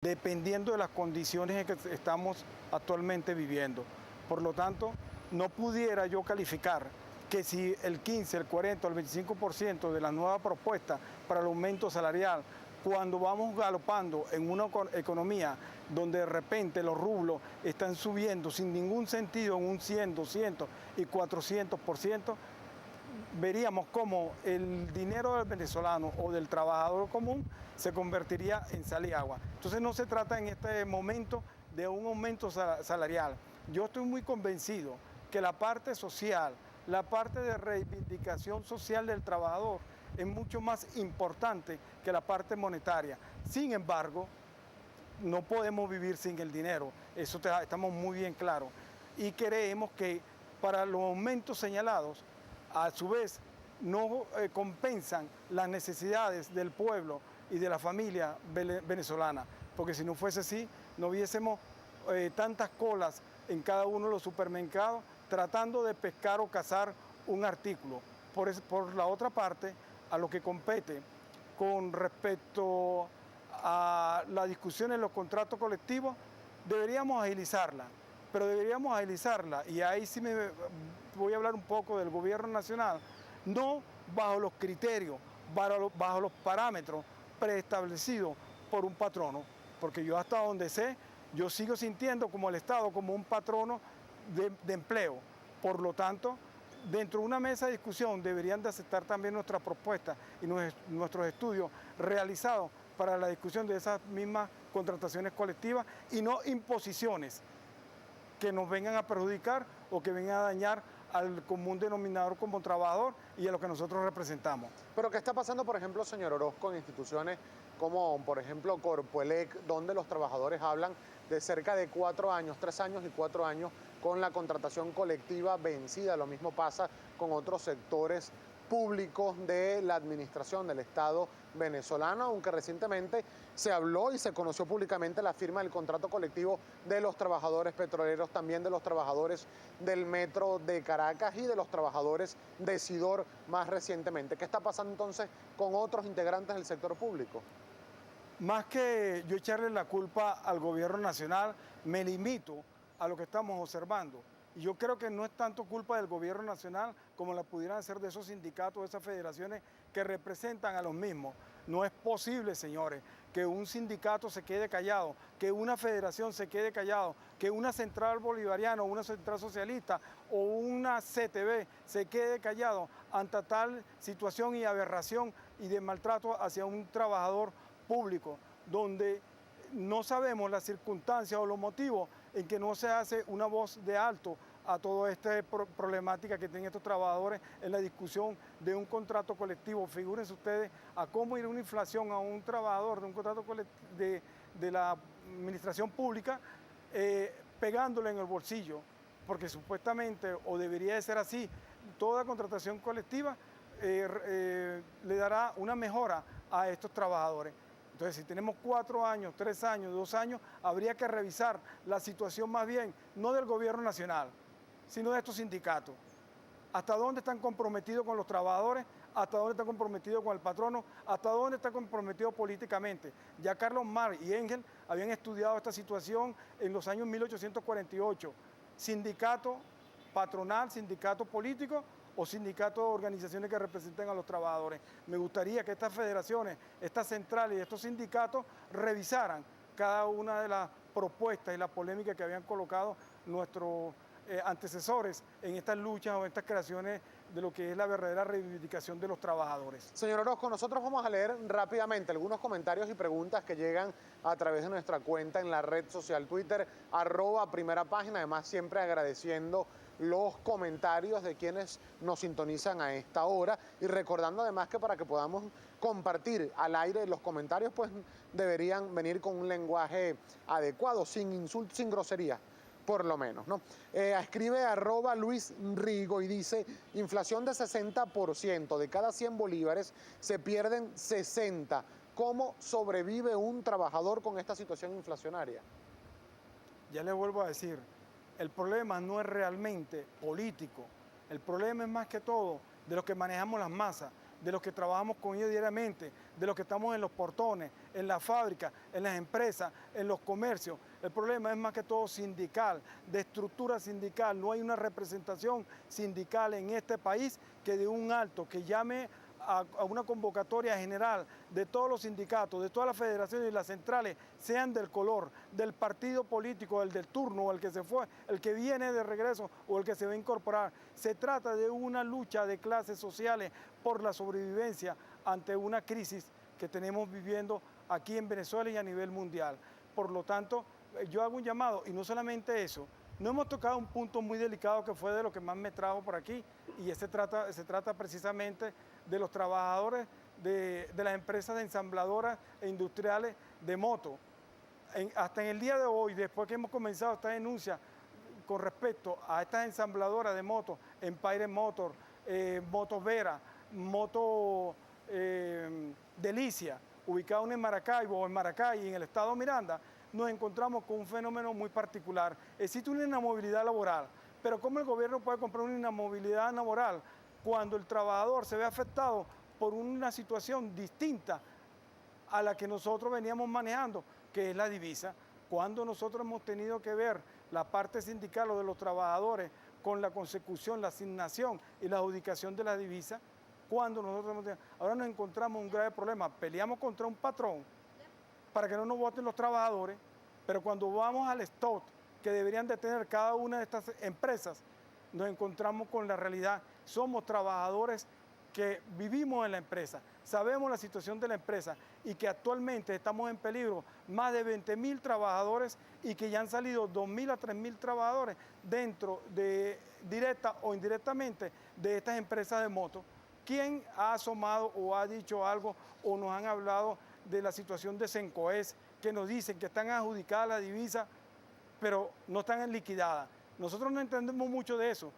dependiendo de las condiciones en que estamos actualmente viviendo. Por lo tanto, no pudiera yo calificar que si el 15, el 40 o el 25% de la nueva propuesta para el aumento salarial, cuando vamos galopando en una economía donde de repente los rublos están subiendo sin ningún sentido en un 100, 200 y 400%, veríamos cómo el dinero del venezolano o del trabajador común se convertiría en sal y agua. Entonces no se trata en este momento de un aumento salarial. Yo estoy muy convencido que la parte social, la parte de reivindicación social del trabajador es mucho más importante que la parte monetaria. Sin embargo, no podemos vivir sin el dinero, eso estamos muy bien claros. Y creemos que para los aumentos señalados, a su vez, no compensan las necesidades del pueblo y de la familia venezolana, porque si no fuese así, no viésemos tantas colas en cada uno de los supermercados tratando de pescar o cazar un artículo. Por la otra parte, a lo que compete con respecto a la discusión en los contratos colectivos, deberíamos agilizarla, pero deberíamos agilizarla, y ahí sí me voy a hablar un poco del gobierno nacional, no bajo los criterios, bajo los parámetros preestablecidos por un patrono, porque yo hasta donde sé, yo sigo sintiendo como el Estado como un patrono de empleo. Por lo tanto, dentro de una mesa de discusión deberían de aceptar también nuestras propuestas y nuestros estudios realizados para la discusión de esas mismas contrataciones colectivas y no imposiciones que nos vengan a perjudicar o que vengan a dañar al común denominador como trabajador y a lo que nosotros representamos. Pero ¿qué está pasando, por ejemplo, señor Orozco, en instituciones como, por ejemplo, Corpoelec, donde los trabajadores hablan de cerca de 4 años, 3 años y 4 años con la contratación colectiva vencida? Lo mismo pasa con otros sectores públicos de la administración del Estado venezolano, aunque recientemente se habló y se conoció públicamente la firma del contrato colectivo de los trabajadores petroleros, también de los trabajadores del Metro de Caracas y de los trabajadores de Sidor más recientemente. ¿Qué está pasando entonces con otros integrantes del sector público? Más que yo echarle la culpa al gobierno nacional, me limito a lo que estamos observando. Y yo creo que no es tanto culpa del gobierno nacional como la pudieran hacer de esos sindicatos, de esas federaciones que representan a los mismos. No es posible, señores, que un sindicato se quede callado, que una federación se quede callado, que una central bolivariana o una central socialista o una CTV se quede callado ante tal situación y aberración y de maltrato hacia un trabajador público, donde no sabemos las circunstancias o los motivos en que no se hace una voz de alto a toda esta problemática que tienen estos trabajadores en la discusión de un contrato colectivo. Figúrense ustedes a cómo ir una inflación a un trabajador de un contrato de la administración pública pegándole en el bolsillo, porque supuestamente, o debería de ser así, toda contratación colectiva le dará una mejora a estos trabajadores. Entonces, si tenemos 4 años, 3 años, 2 años, habría que revisar la situación más bien, no del gobierno nacional, sino de estos sindicatos. ¿Hasta dónde están comprometidos con los trabajadores? ¿Hasta dónde están comprometidos con el patrono? ¿Hasta dónde están comprometidos políticamente? Ya Carlos Marx y Engels habían estudiado esta situación en los años 1848. Sindicato patronal, sindicato político o sindicatos o organizaciones que representen a los trabajadores. Me gustaría que estas federaciones, estas centrales y estos sindicatos revisaran cada una de las propuestas y las polémicas que habían colocado nuestros antecesores en estas luchas o estas creaciones de lo que es la verdadera reivindicación de los trabajadores. Señor Orozco, nosotros vamos a leer rápidamente algunos comentarios y preguntas que llegan a través de nuestra cuenta en la red social Twitter, @primerapágina, además siempre agradeciendo los comentarios de quienes nos sintonizan a esta hora y recordando además que para que podamos compartir al aire los comentarios, pues deberían venir con un lenguaje adecuado, sin insultos, sin groserías, por lo menos, ¿no? Escribe @Luis Rigo y dice: inflación de 60%, de cada 100 bolívares se pierden 60. ¿Cómo sobrevive un trabajador con esta situación inflacionaria? Ya les vuelvo a decir, el problema no es realmente político, el problema es más que todo de los que manejamos las masas, de los que trabajamos con ellos diariamente, de los que estamos en los portones, en las fábricas, en las empresas, en los comercios. El problema es más que todo sindical, de estructura sindical. No hay una representación sindical en este país que de un alto, que llame a una convocatoria general de todos los sindicatos, de todas las federaciones y las centrales, sean del color, del partido político, el del turno, el que se fue, el que viene de regreso o el que se va a incorporar. Se trata de una lucha de clases sociales por la sobrevivencia ante una crisis que tenemos viviendo aquí en Venezuela y a nivel mundial. Por lo tanto, yo hago un llamado, y no solamente eso, no hemos tocado un punto muy delicado que fue de lo que más me trajo por aquí, y se trata precisamente de los trabajadores de las empresas ensambladoras e industriales de moto. Hasta en el día de hoy, después que hemos comenzado esta denuncia con respecto a estas ensambladoras de motos, Empire Motor, Moto Vera, Moto Delicia, ubicado en Maracaibo o en Maracay, en el estado Miranda, nos encontramos con un fenómeno muy particular. Existe una inamovilidad laboral, pero ¿cómo el gobierno puede comprar una inamovilidad laboral cuando el trabajador se ve afectado por una situación distinta a la que nosotros veníamos manejando, que es la divisa? Cuando nosotros hemos tenido que ver la parte sindical o de los trabajadores con la consecución, la asignación y la adjudicación de la divisa, cuando nosotros ahora nos encontramos un grave problema, peleamos contra un patrón para que no nos voten los trabajadores, pero cuando vamos al stock que deberían de tener cada una de estas empresas, nos encontramos con la realidad. Somos trabajadores que vivimos en la empresa, sabemos la situación de la empresa y que actualmente estamos en peligro más de 20.000 trabajadores y que ya han salido 2.000 a 3.000 trabajadores dentro de, directa o indirectamente, de estas empresas de moto. ¿Quién ha asomado o ha dicho algo o nos han hablado de la situación de Sencoes, que nos dicen que están adjudicadas la divisa, pero no están liquidadas? Nosotros no entendemos mucho de eso,